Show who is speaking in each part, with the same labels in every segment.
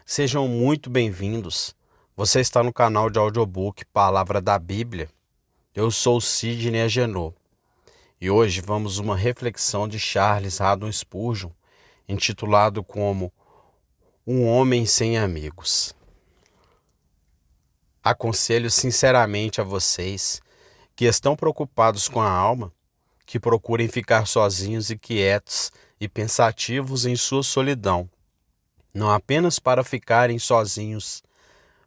Speaker 1: Sejam muito bem-vindos. Você está no canal de audiobook Palavra da Bíblia. Eu sou Sidney Agenor e hoje vamos uma reflexão de Charles Haddon Spurgeon, intitulado como Um Homem Sem Amigos. Aconselho sinceramente a vocês que estão preocupados com a alma, que procurem ficar sozinhos e quietos e pensativos em sua solidão, não apenas para ficarem sozinhos,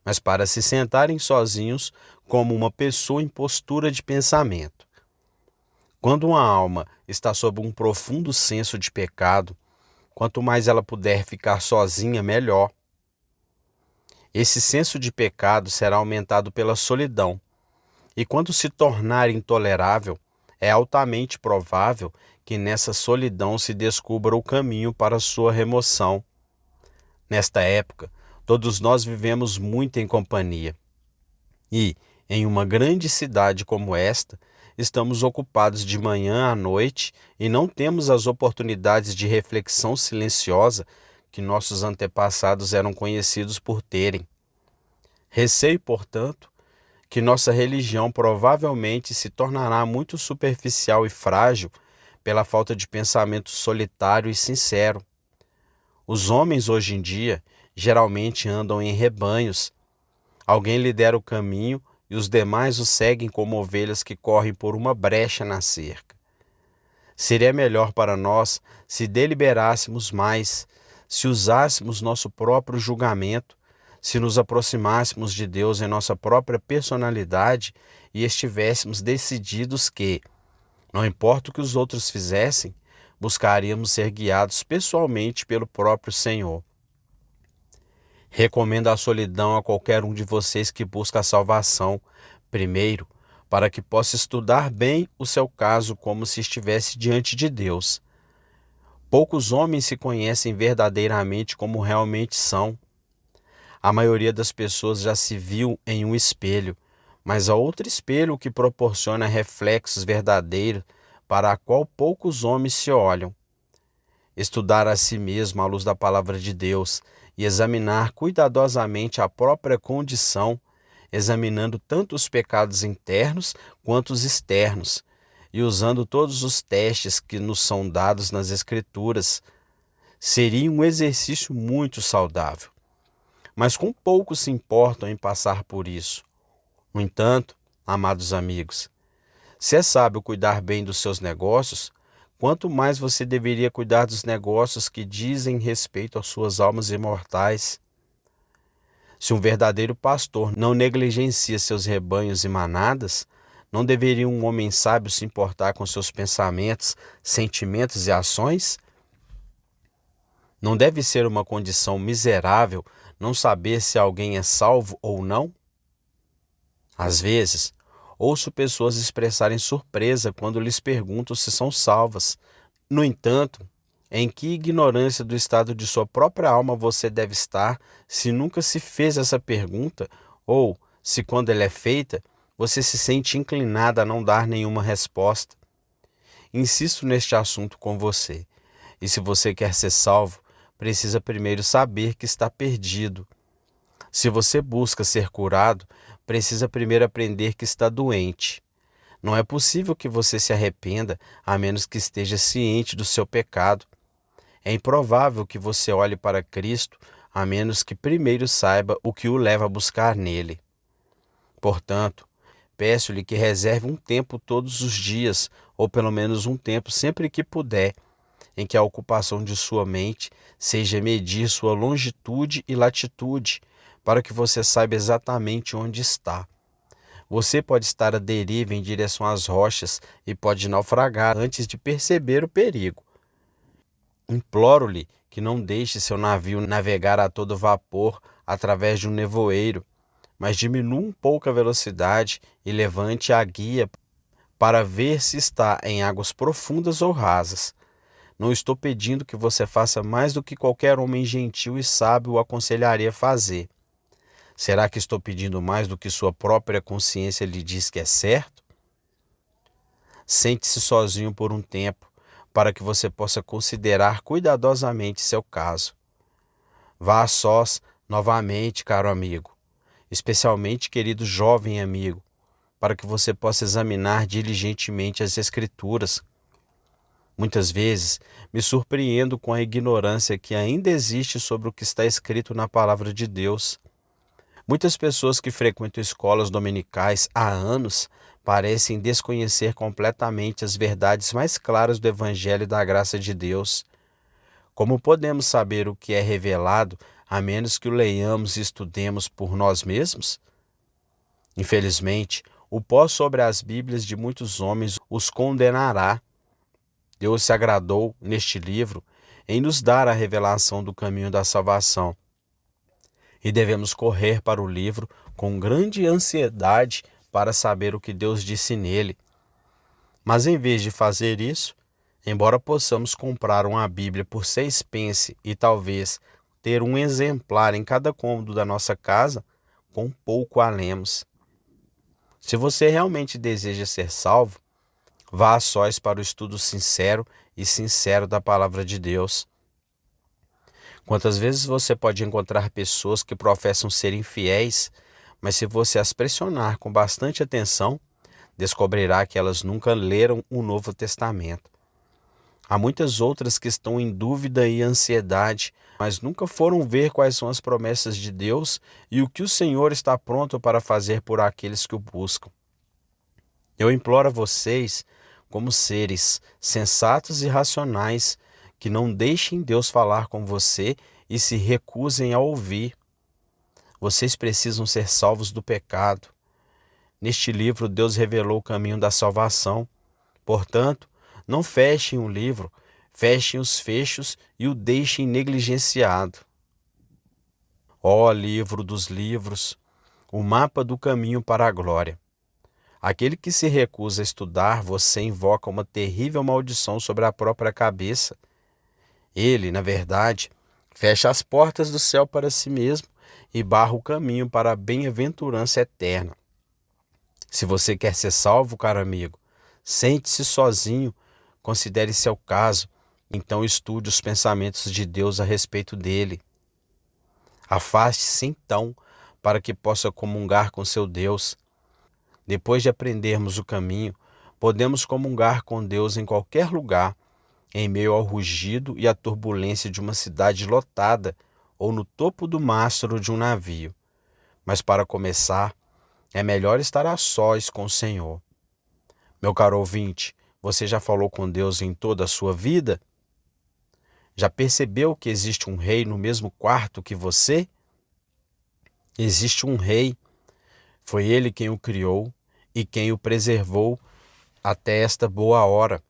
Speaker 1: mas para se sentarem sozinhos como uma pessoa em postura de pensamento. Quando uma alma está sob um profundo senso de pecado, quanto mais ela puder ficar sozinha, melhor. Esse senso de pecado será aumentado pela solidão, e quando se tornar intolerável, é altamente provável que nessa solidão se descubra o caminho para sua remoção. Nesta época, todos nós vivemos muito em companhia. E, em uma grande cidade como esta, estamos ocupados de manhã à noite e não temos as oportunidades de reflexão silenciosa que nossos antepassados eram conhecidos por terem. Receio, portanto, que nossa religião provavelmente se tornará muito superficial e frágil pela falta de pensamento solitário e sincero. Os homens hoje em dia geralmente andam em rebanhos. Alguém lidera o caminho e os demais o seguem como ovelhas que correm por uma brecha na cerca. Seria melhor para nós se deliberássemos mais, se usássemos nosso próprio julgamento, se nos aproximássemos de Deus em nossa própria personalidade e estivéssemos decididos que, não importa o que os outros fizessem, buscaríamos ser guiados pessoalmente pelo próprio Senhor. Recomendo a solidão a qualquer um de vocês que busca a salvação, primeiro, para que possa estudar bem o seu caso como se estivesse diante de Deus. Poucos homens se conhecem verdadeiramente como realmente são. A maioria das pessoas já se viu em um espelho, mas há outro espelho que proporciona reflexos verdadeiros para a qual poucos homens se olham. Estudar a si mesmo à luz da palavra de Deus e examinar cuidadosamente a própria condição, examinando tanto os pecados internos quanto os externos, e usando todos os testes que nos são dados nas Escrituras, seria um exercício muito saudável. Mas com poucos se importam em passar por isso. No entanto, amados amigos, se é sábio cuidar bem dos seus negócios, quanto mais você deveria cuidar dos negócios que dizem respeito às suas almas imortais. Se um verdadeiro pastor não negligencia seus rebanhos e manadas, não deveria um homem sábio se importar com seus pensamentos, sentimentos e ações? Não deve ser uma condição miserável não saber se alguém é salvo ou não? Às vezes, ouço pessoas expressarem surpresa quando lhes pergunto se são salvas. No entanto, em que ignorância do estado de sua própria alma você deve estar se nunca se fez essa pergunta, ou se quando ela é feita, você se sente inclinada a não dar nenhuma resposta? Insisto neste assunto com você, e se você quer ser salvo, precisa primeiro saber que está perdido. Se você busca ser curado, precisa primeiro aprender que está doente. Não é possível que você se arrependa a menos que esteja ciente do seu pecado. É improvável que você olhe para Cristo a menos que primeiro saiba o que o leva a buscar nele. Portanto, peço-lhe que reserve um tempo todos os dias, ou pelo menos um tempo sempre que puder, em que a ocupação de sua mente seja medir sua longitude e latitude, para que você saiba exatamente onde está. Você pode estar à deriva em direção às rochas e pode naufragar antes de perceber o perigo. Imploro-lhe que não deixe seu navio navegar a todo vapor através de um nevoeiro, mas diminua um pouco a velocidade e levante a guia para ver se está em águas profundas ou rasas. Não estou pedindo que você faça mais do que qualquer homem gentil e sábio o aconselharia a fazer. Será que estou pedindo mais do que sua própria consciência lhe diz que é certo? Sente-se sozinho por um tempo, para que você possa considerar cuidadosamente seu caso. Vá a sós novamente, caro amigo, especialmente querido jovem amigo, para que você possa examinar diligentemente as Escrituras. Muitas vezes me surpreendo com a ignorância que ainda existe sobre o que está escrito na palavra de Deus. Muitas pessoas que frequentam escolas dominicais há anos parecem desconhecer completamente as verdades mais claras do Evangelho e da graça de Deus. Como podemos saber o que é revelado a menos que o leiamos e estudemos por nós mesmos? Infelizmente, o pó sobre as Bíblias de muitos homens os condenará. Deus se agradou, neste livro, em nos dar a revelação do caminho da salvação. E devemos correr para o livro com grande ansiedade para saber o que Deus disse nele. Mas em vez de fazer isso, embora possamos comprar uma Bíblia por 6 pence e talvez ter um exemplar em cada cômodo da nossa casa, com pouco a lemos. Se você realmente deseja ser salvo, vá a sós para o estudo sincero da palavra de Deus. Quantas vezes você pode encontrar pessoas que professam ser infiéis, mas se você as pressionar com bastante atenção, descobrirá que elas nunca leram o Novo Testamento. Há muitas outras que estão em dúvida e ansiedade, mas nunca foram ver quais são as promessas de Deus e o que o Senhor está pronto para fazer por aqueles que o buscam. Eu imploro a vocês, como seres sensatos e racionais, que não deixem Deus falar com você e se recusem a ouvir. Vocês precisam ser salvos do pecado. Neste livro, Deus revelou o caminho da salvação. Portanto, não fechem o livro, fechem os fechos e o deixem negligenciado. Ó livro dos livros, o mapa do caminho para a glória. Aquele que se recusa a estudar, você invoca uma terrível maldição sobre a própria cabeça. Ele, na verdade, fecha as portas do céu para si mesmo e barra o caminho para a bem-aventurança eterna. Se você quer ser salvo, caro amigo, sente-se sozinho, considere seu caso, então estude os pensamentos de Deus a respeito dele. Afaste-se então, para que possa comungar com seu Deus. Depois de aprendermos o caminho, podemos comungar com Deus em qualquer lugar, em meio ao rugido e à turbulência de uma cidade lotada ou no topo do mastro de um navio. Mas para começar, é melhor estar a sós com o Senhor. Meu caro ouvinte, você já falou com Deus em toda a sua vida? Já percebeu que existe um rei no mesmo quarto que você? Existe um rei. Foi ele quem o criou e quem o preservou até esta boa hora.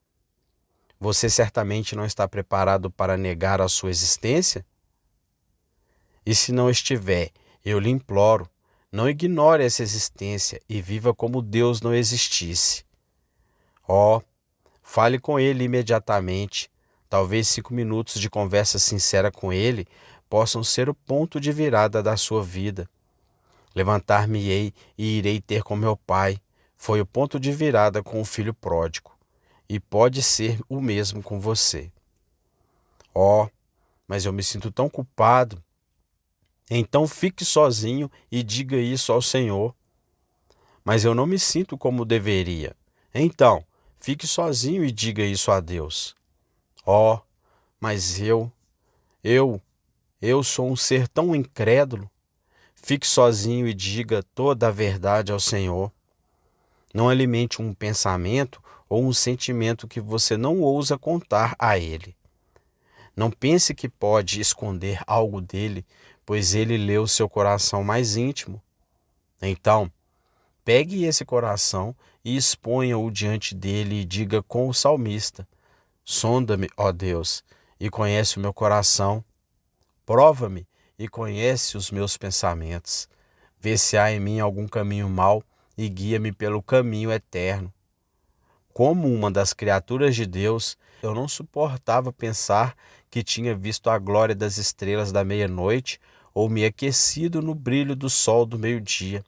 Speaker 1: Você certamente não está preparado para negar a sua existência? E se não estiver, eu lhe imploro, não ignore essa existência e viva como Deus não existisse. Fale com ele imediatamente. Talvez 5 minutos de conversa sincera com ele possam ser o ponto de virada da sua vida. Levantar-me-ei e irei ter com meu pai. Foi o ponto de virada com o filho pródigo. E pode ser o mesmo com você. Mas eu me sinto tão culpado. Então fique sozinho e diga isso ao Senhor. Mas eu não me sinto como deveria. Então, fique sozinho e diga isso a Deus. Mas eu sou um ser tão incrédulo. Fique sozinho e diga toda a verdade ao Senhor. Não alimente um pensamento ou um sentimento que você não ousa contar a Ele. Não pense que pode esconder algo dele, pois Ele lê o seu coração mais íntimo. Então, pegue esse coração e exponha-o diante dele e diga com o salmista: sonda-me, ó Deus, e conhece o meu coração. Prova-me e conhece os meus pensamentos. Vê se há em mim algum caminho mau e guia-me pelo caminho eterno. Como uma das criaturas de Deus, eu não suportava pensar que tinha visto a glória das estrelas da meia-noite ou me aquecido no brilho do sol do meio-dia.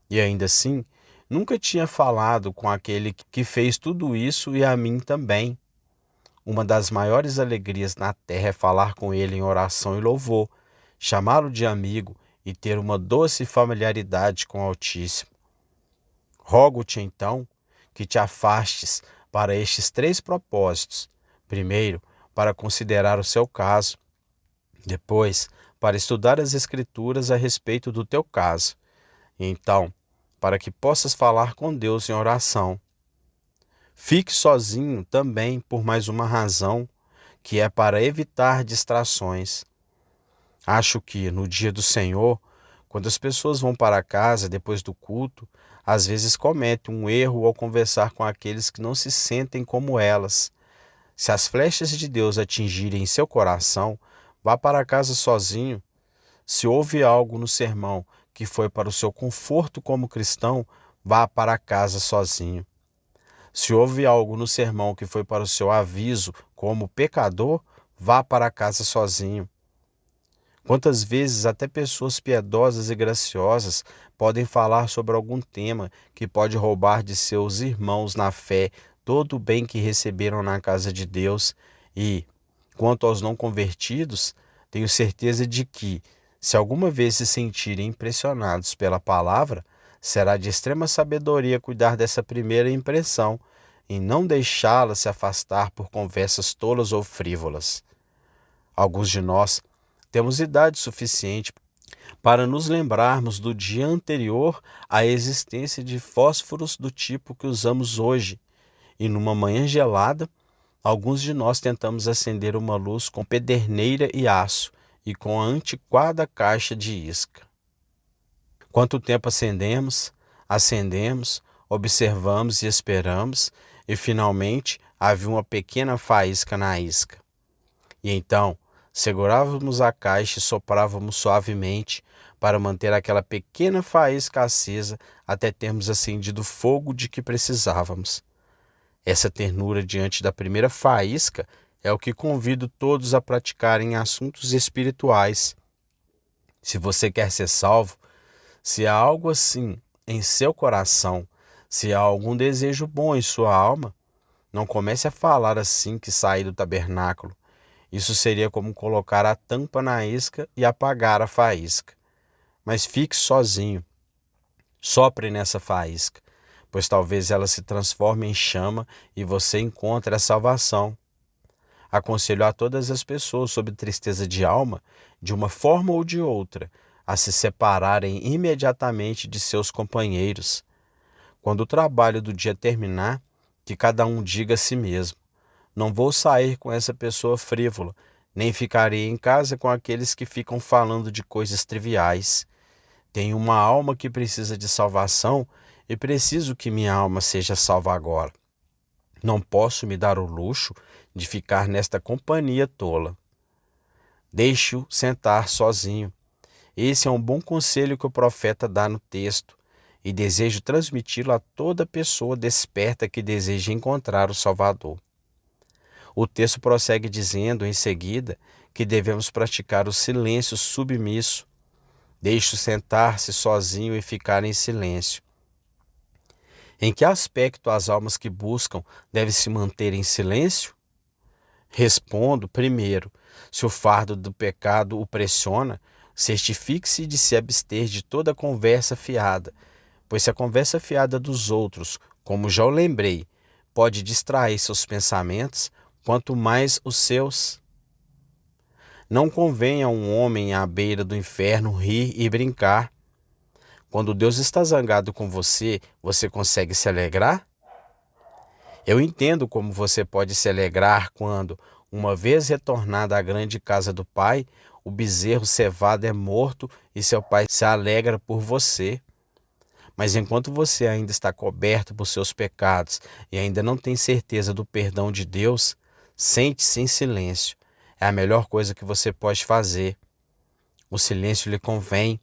Speaker 1: E ainda assim, nunca tinha falado com aquele que fez tudo isso e a mim também. Uma das maiores alegrias na terra é falar com ele em oração e louvor, chamá-lo de amigo e ter uma doce familiaridade com o Altíssimo. Rogo-te, então, que te afastes para estes 3 propósitos. Primeiro, para considerar o seu caso. Depois, para estudar as Escrituras a respeito do teu caso. E então, para que possas falar com Deus em oração. Fique sozinho também por mais uma razão, que é para evitar distrações. Acho que no dia do Senhor, quando as pessoas vão para casa depois do culto, às vezes cometem um erro ao conversar com aqueles que não se sentem como elas. Se as flechas de Deus atingirem seu coração, vá para casa sozinho. Se houve algo no sermão que foi para o seu conforto como cristão, vá para casa sozinho. Se houve algo no sermão que foi para o seu aviso como pecador, vá para casa sozinho. Quantas vezes até pessoas piedosas e graciosas podem falar sobre algum tema que pode roubar de seus irmãos na fé todo o bem que receberam na casa de Deus e, quanto aos não convertidos, tenho certeza de que, se alguma vez se sentirem impressionados pela palavra, será de extrema sabedoria cuidar dessa primeira impressão e não deixá-la se afastar por conversas tolas ou frívolas. Alguns de nós temos idade suficiente para nos lembrarmos do dia anterior à existência de fósforos do tipo que usamos hoje, e numa manhã gelada, alguns de nós tentamos acender uma luz com pederneira e aço e com a antiquada caixa de isca. Quanto tempo acendemos, observamos e esperamos, e finalmente havia uma pequena faísca na isca. E então, segurávamos a caixa e soprávamos suavemente para manter aquela pequena faísca acesa até termos acendido o fogo de que precisávamos. Essa ternura diante da primeira faísca é o que convido todos a praticarem em assuntos espirituais. Se você quer ser salvo, se há algo assim em seu coração, se há algum desejo bom em sua alma, não comece a falar assim que sair do tabernáculo. Isso seria como colocar a tampa na isca e apagar a faísca. Mas fique sozinho. Sopre nessa faísca, pois talvez ela se transforme em chama e você encontre a salvação. Aconselho a todas as pessoas sob tristeza de alma, de uma forma ou de outra, a se separarem imediatamente de seus companheiros. Quando o trabalho do dia terminar, que cada um diga a si mesmo: não vou sair com essa pessoa frívola, nem ficarei em casa com aqueles que ficam falando de coisas triviais. Tenho uma alma que precisa de salvação e preciso que minha alma seja salva agora. Não posso me dar o luxo de ficar nesta companhia tola. Deixe-o sentar sozinho. Esse é um bom conselho que o profeta dá no texto, e desejo transmiti-lo a toda pessoa desperta que deseja encontrar o Salvador. O texto prossegue dizendo, em seguida, que devemos praticar o silêncio submisso. Deixe-o sentar-se sozinho e ficar em silêncio. Em que aspecto as almas que buscam devem se manter em silêncio? Respondo, primeiro, se o fardo do pecado o pressiona, certifique-se de se abster de toda conversa fiada, pois se a conversa fiada dos outros, como já o lembrei, pode distrair seus pensamentos, quanto mais os seus. Não convém a um homem à beira do inferno rir e brincar. Quando Deus está zangado com você, você consegue se alegrar? Eu entendo como você pode se alegrar quando, uma vez retornada à grande casa do Pai, o bezerro cevado é morto e seu pai se alegra por você. Mas enquanto você ainda está coberto por seus pecados e ainda não tem certeza do perdão de Deus, sente-se em silêncio. É a melhor coisa que você pode fazer. O silêncio lhe convém.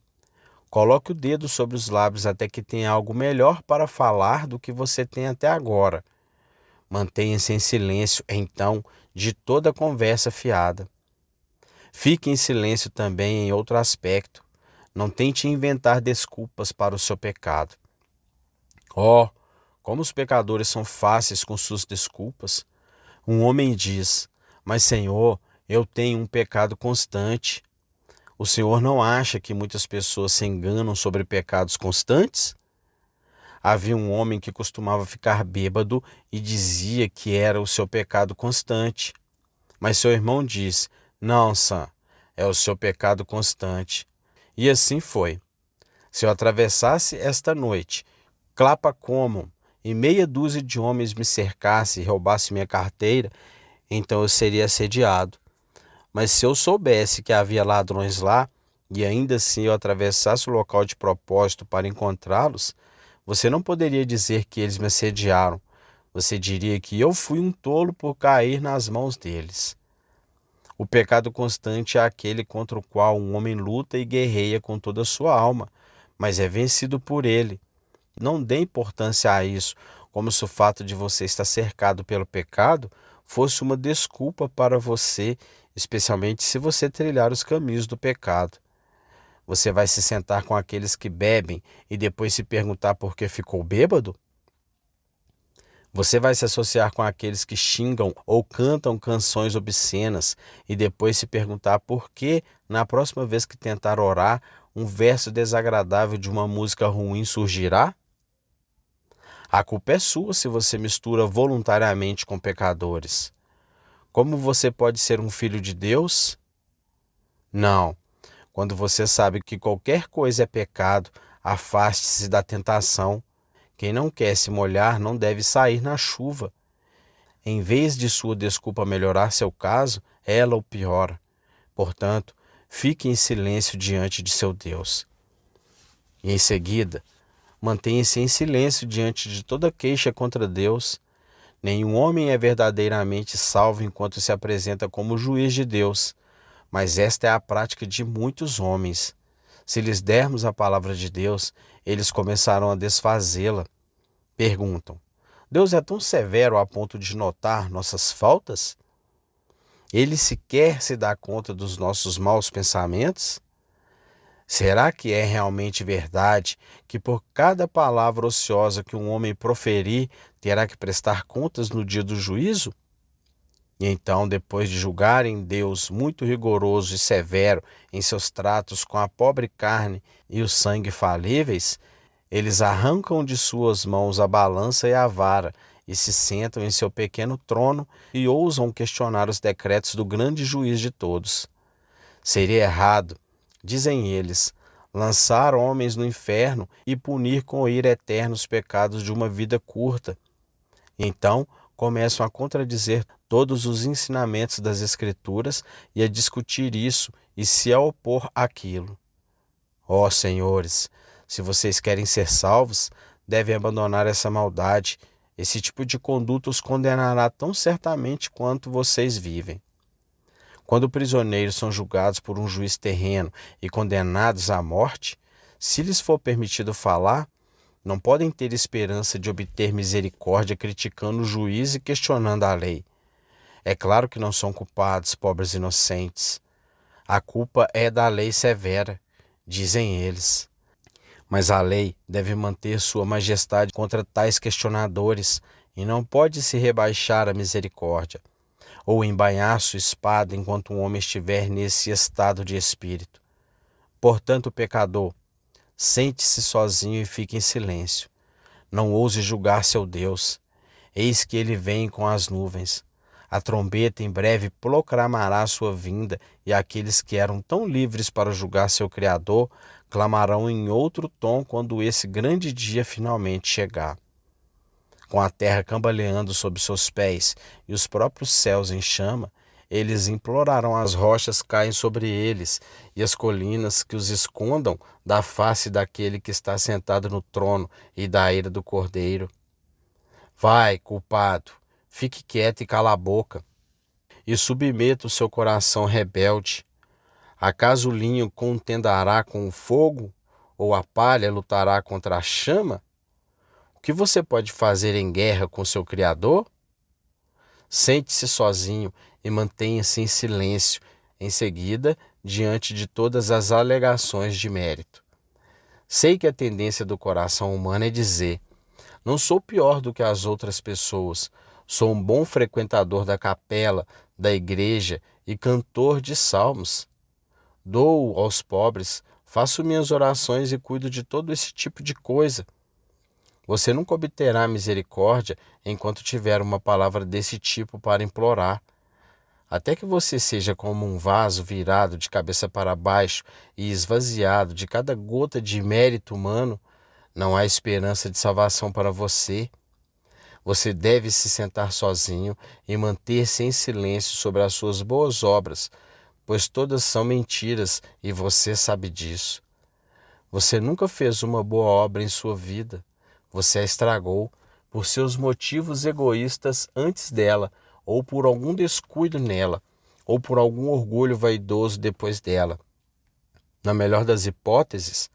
Speaker 1: Coloque o dedo sobre os lábios até que tenha algo melhor para falar do que você tem até agora. Mantenha-se em silêncio, então, de toda conversa fiada. Fique em silêncio também em outro aspecto. Não tente inventar desculpas para o seu pecado. Oh, como os pecadores são fáceis com suas desculpas. Um homem diz: mas Senhor, eu tenho um pecado constante. O Senhor não acha que muitas pessoas se enganam sobre pecados constantes? Havia um homem que costumava ficar bêbado e dizia que era o seu pecado constante. Mas seu irmão disse: Não, Sam, é o seu pecado constante. E assim foi. Se eu atravessasse esta noite, Clapa como, e meia dúzia de homens me cercasse e roubasse minha carteira, então eu seria assediado. Mas se eu soubesse que havia ladrões lá, e ainda assim eu atravessasse o local de propósito para encontrá-los, você não poderia dizer que eles me assediaram. Você diria que eu fui um tolo por cair nas mãos deles. O pecado constante é aquele contra o qual um homem luta e guerreia com toda a sua alma, mas é vencido por ele. Não dê importância a isso, como se o fato de você estar cercado pelo pecado fosse uma desculpa para você, especialmente se você trilhar os caminhos do pecado. Você vai se sentar com aqueles que bebem e depois se perguntar por que ficou bêbado? Você vai se associar com aqueles que xingam ou cantam canções obscenas e depois se perguntar por que, na próxima vez que tentar orar, um verso desagradável de uma música ruim surgirá? A culpa é sua se você mistura voluntariamente com pecadores. Como você pode ser um filho de Deus? Não. Quando você sabe que qualquer coisa é pecado, afaste-se da tentação. Quem não quer se molhar não deve sair na chuva. Em vez de sua desculpa melhorar seu caso, ela o piora. Portanto, fique em silêncio diante de seu Deus. E em seguida, mantenha-se em silêncio diante de toda queixa contra Deus. Nenhum homem é verdadeiramente salvo enquanto se apresenta como juiz de Deus, mas esta é a prática de muitos homens. Se lhes dermos a palavra de Deus, eles começarão a desfazê-la. Perguntam: Deus é tão severo a ponto de notar nossas faltas? Ele sequer se dá conta dos nossos maus pensamentos? Será que é realmente verdade que por cada palavra ociosa que um homem proferir, terá que prestar contas no dia do juízo? E então, depois de julgarem Deus muito rigoroso e severo em seus tratos com a pobre carne e o sangue falíveis, eles arrancam de suas mãos a balança e a vara e se sentam em seu pequeno trono e ousam questionar os decretos do grande juiz de todos. Seria errado, dizem eles, lançar homens no inferno e punir com ira eterna os pecados de uma vida curta. Então, começam a contradizer todos os ensinamentos das Escrituras e a discutir isso e se a opor àquilo. Ó senhores, se vocês querem ser salvos, devem abandonar essa maldade. Esse tipo de conduta os condenará tão certamente quanto vocês vivem. Quando prisioneiros são julgados por um juiz terreno e condenados à morte, se lhes for permitido falar, não podem ter esperança de obter misericórdia criticando o juiz e questionando a lei. É claro que não são culpados, pobres inocentes. A culpa é da lei severa, dizem eles. Mas a lei deve manter sua majestade contra tais questionadores e não pode se rebaixar à misericórdia, ou embainhar sua espada enquanto um homem estiver nesse estado de espírito. Portanto, pecador, sente-se sozinho e fique em silêncio. Não ouse julgar seu Deus. Eis que ele vem com as nuvens. A trombeta em breve proclamará sua vinda, e aqueles que eram tão livres para julgar seu Criador clamarão em outro tom quando esse grande dia finalmente chegar. Com a terra cambaleando sob seus pés e os próprios céus em chama, eles implorarão as rochas caem sobre eles e as colinas que os escondam da face daquele que está sentado no trono e da ira do Cordeiro. Vai, culpado, fique quieto e cala a boca, e submeta o seu coração rebelde. Acaso o linho contendará com o fogo, ou a palha lutará contra a chama? O que você pode fazer em guerra com seu Criador? Sente-se sozinho e mantenha-se em silêncio, em seguida, diante de todas as alegações de mérito. Sei que a tendência do coração humano é dizer: não sou pior do que as outras pessoas, sou um bom frequentador da capela, da igreja e cantor de salmos. dou aos pobres, faço minhas orações e cuido de todo esse tipo de coisa. Você nunca obterá misericórdia enquanto tiver uma palavra desse tipo para implorar. Até que você seja como um vaso virado de cabeça para baixo e esvaziado de cada gota de mérito humano, não há esperança de salvação para você. Você deve se sentar sozinho e manter-se em silêncio sobre as suas boas obras, pois todas são mentiras e você sabe disso. Você nunca fez uma boa obra em sua vida. Você a estragou por seus motivos egoístas antes dela, ou por algum descuido nela, ou por algum orgulho vaidoso depois dela. Na melhor das hipóteses,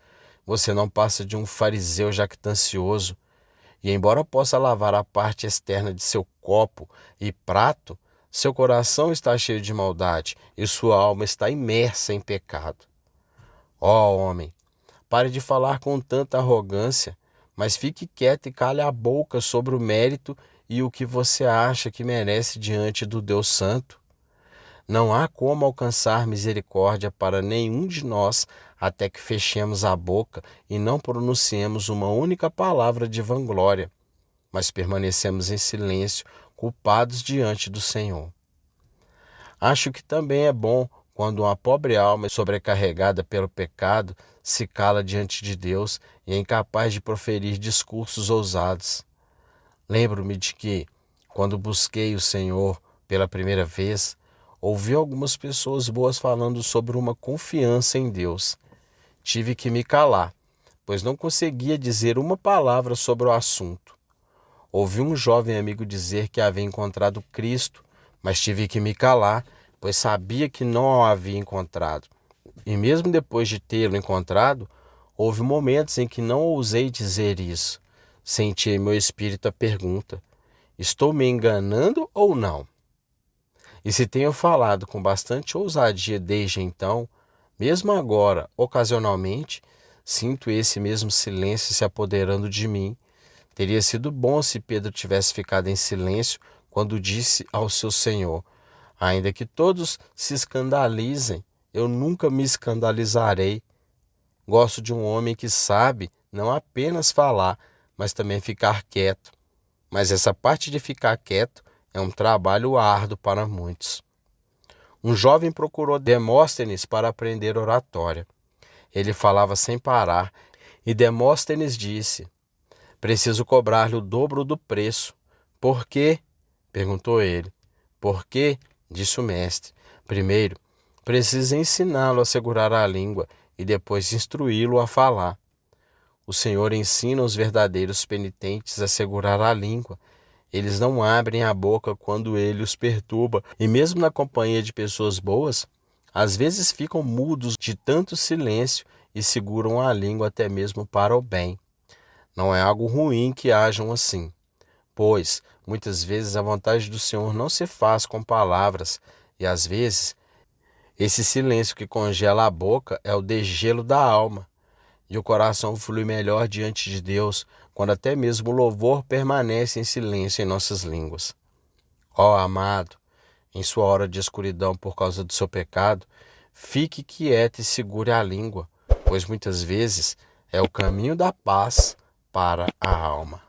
Speaker 1: você não passa de um fariseu jactancioso, e embora possa lavar a parte externa de seu copo e prato, seu coração está cheio de maldade e sua alma está imersa em pecado. Ó homem, pare de falar com tanta arrogância, mas fique quieto e cale a boca sobre o mérito e o que você acha que merece diante do Deus Santo. Não há como alcançar misericórdia para nenhum de nós até que fechemos a boca e não pronunciemos uma única palavra de vanglória, mas permanecemos em silêncio, culpados diante do Senhor. Acho que também é bom quando uma pobre alma sobrecarregada pelo pecado se cala diante de Deus e é incapaz de proferir discursos ousados. Lembro-me de que, quando busquei o Senhor pela primeira vez, ouvi algumas pessoas boas falando sobre uma confiança em Deus. Tive que me calar, pois não conseguia dizer uma palavra sobre o assunto. Ouvi um jovem amigo dizer que havia encontrado Cristo, mas tive que me calar, pois sabia que não o havia encontrado. E mesmo depois de tê-lo encontrado, houve momentos em que não ousei dizer isso. Senti em meu espírito a pergunta: estou me enganando ou não? E se tenho falado com bastante ousadia desde então, mesmo agora, ocasionalmente, sinto esse mesmo silêncio se apoderando de mim. Teria sido bom se Pedro tivesse ficado em silêncio quando disse ao seu Senhor: ainda que todos se escandalizem, eu nunca me escandalizarei. Gosto de um homem que sabe não apenas falar, mas também ficar quieto. Mas essa parte de ficar quieto é um trabalho árduo para muitos. Um jovem procurou Demóstenes para aprender oratória. Ele falava sem parar, e Demóstenes disse: preciso cobrar-lhe o dobro do preço. Por quê? Perguntou ele. Por quê? Disse o mestre. Primeiro, precisa ensiná-lo a segurar a língua e depois instruí-lo a falar. O Senhor ensina os verdadeiros penitentes a segurar a língua. Eles não abrem a boca quando ele os perturba, e mesmo na companhia de pessoas boas, às vezes ficam mudos de tanto silêncio e seguram a língua até mesmo para o bem. Não é algo ruim que hajam assim, pois muitas vezes a vontade do Senhor não se faz com palavras, e às vezes esse silêncio que congela a boca é o degelo da alma, e o coração flui melhor diante de Deus quando até mesmo o louvor permanece em silêncio em nossas línguas. Ó amado, em sua hora de escuridão por causa do seu pecado, fique quieto e segure a língua, pois muitas vezes é o caminho da paz para a alma.